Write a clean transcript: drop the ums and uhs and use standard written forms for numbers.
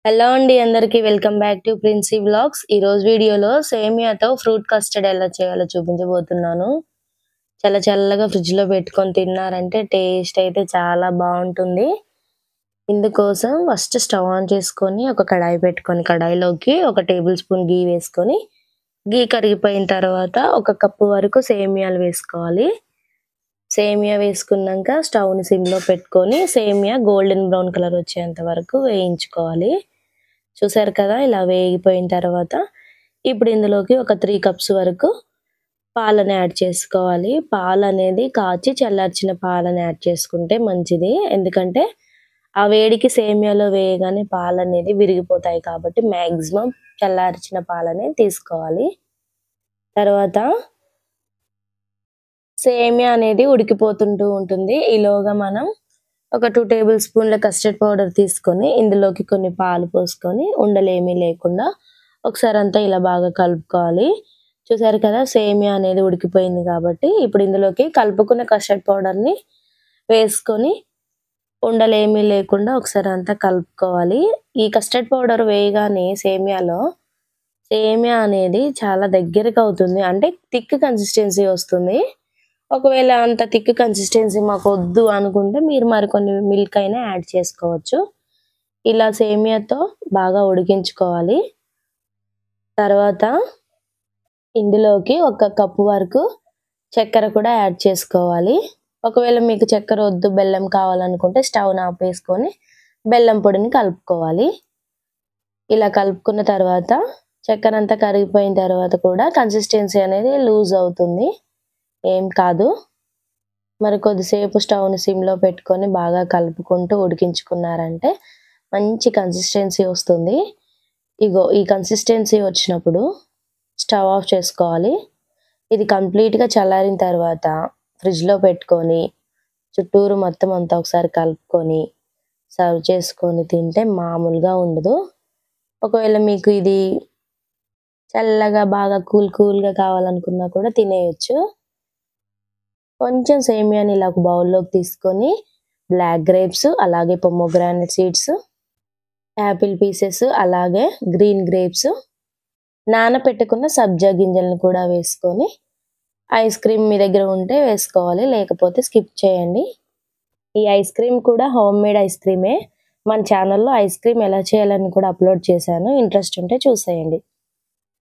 Hello అండి అందరికీ welcome back to Princy vlogs. ఈ రోజు వీడియోలో సేమియాతో ఫ్రూట్ కస్టర్డ్ ఎలా చేయాలో చూపించబోతున్నాను. చాలా చల్లగా ఫ్రిడ్జ్లో పెట్టుకొని తిన్నారంటే టేస్ట్ అయితే చాలా బాగుంటుంది. ఇందుకోసం ఫస్ట్ స్టవ్ ఆన్ చేసుకొని ఒక కడాయి పెట్టుకొని కడాయిలోకి 1 టేబుల్ స్పూన్ గీ వేసుకొని గీ కరిగిపోయిన తర్వాత 1 కప్పు వరకు సేమియాలు వేసుకోవాలి. సేమియా వేసుకున్నాక స్టవ్ని సిమ్లో పెట్టుకొని సేమియా గోల్డెన్ బ్రౌన్ కలర్ వచ్చేంత వరకు వేయించుకోవాలి. చూసారు కదా, ఇలా వేగిపోయిన తర్వాత ఇప్పుడు ఇందులోకి ఒక 3 కప్స్ వరకు పాలను యాడ్ చేసుకోవాలి. పాలు అనేది కాచి చల్లార్చిన పాలను యాడ్ చేసుకుంటే మంచిది. ఎందుకంటే ఆ వేడికి సేమియాలో వేయగానే పాలు అనేది విరిగిపోతాయి కాబట్టి మ్యాక్సిమం చల్లార్చిన పాలనే తీసుకోవాలి. తర్వాత సేమియా అనేది ఉడికిపోతుంటూ ఉంటుంది. ఈలోగా మనం ఒక 2 టేబుల్ స్పూన్ల కస్టర్డ్ పౌడర్ తీసుకొని ఇందులోకి కొన్ని పాలు పోసుకొని ఉండలేమీ లేకుండా ఒకసారి అంతా ఇలా బాగా కలుపుకోవాలి. చూసారు కదా, సేమియా అనేది ఉడికిపోయింది కాబట్టి ఇప్పుడు ఇందులోకి కలుపుకున్న కస్టర్డ్ పౌడర్ని వేసుకొని ఉండలేమీ లేకుండా ఒకసారి అంతా కలుపుకోవాలి. ఈ కస్టర్డ్ పౌడర్ వేయగానే సేమియా అనేది చాలా దగ్గరకు అవుతుంది, అంటే థిక్ కన్సిస్టెన్సీ వస్తుంది. ఒకవేళ అంత థిక్ కన్సిస్టెన్సీ మాకు వద్దు అనుకుంటే మీరు మరికొన్ని మిల్క్ అయినా యాడ్ చేసుకోవచ్చు. ఇలా సేమియాతో బాగా ఉడికించుకోవాలి. తర్వాత ఇందులోకి 1 కప్పు వరకు చక్కెర కూడా యాడ్ చేసుకోవాలి. ఒకవేళ మీకు చక్కెర వద్దు బెల్లం కావాలనుకుంటే స్టవ్ని ఆపేసుకొని బెల్లం పొడిని కలుపుకోవాలి. ఇలా కలుపుకున్న తర్వాత చక్కెర అంతా కరిగిపోయిన తర్వాత కూడా కన్సిస్టెన్సీ అనేది లూజ్ అవుతుంది, ఏం కాదు. మరి కొద్దిసేపు స్టవ్ని సిమ్లో పెట్టుకొని బాగా కలుపుకుంటూ ఉడికించుకున్నారంటే మంచి కన్సిస్టెన్సీ వస్తుంది. ఇగో ఈ కన్సిస్టెన్సీ వచ్చినప్పుడు స్టవ్ ఆఫ్ చేసుకోవాలి. ఇది కంప్లీట్గా చల్లారిన తర్వాత ఫ్రిడ్జ్లో పెట్టుకొని చుట్టూరు మొత్తం అంతా ఒకసారి కలుపుకొని సర్వ్ చేసుకొని తింటే మామూలుగా ఉండదు. ఒకవేళ మీకు ఇది చల్లగా బాగా కూల్గా కావాలనుకున్నా కూడా తినేయచ్చు. కొంచెం సేమియాని ఇలా ఒక బౌల్లోకి తీసుకొని బ్లాక్ గ్రేప్స్, అలాగే పొమోగ్రానైట్ సీడ్స్, యాపిల్ పీసెస్, అలాగే గ్రీన్ గ్రేప్స్, నానపెట్టుకున్న సబ్జా గింజలను కూడా వేసుకొని ఐస్ క్రీమ్ మీ దగ్గర ఉంటే వేసుకోవాలి, లేకపోతే స్కిప్ చేయండి. ఈ ఐస్ క్రీమ్ కూడా హోమ్ మేడ్ ఐస్ క్రీమే. మన ఛానల్లో ఐస్ క్రీమ్ ఎలా చేయాలని కూడా అప్లోడ్ చేశాను, ఇంట్రెస్ట్ ఉంటే చూసేయండి.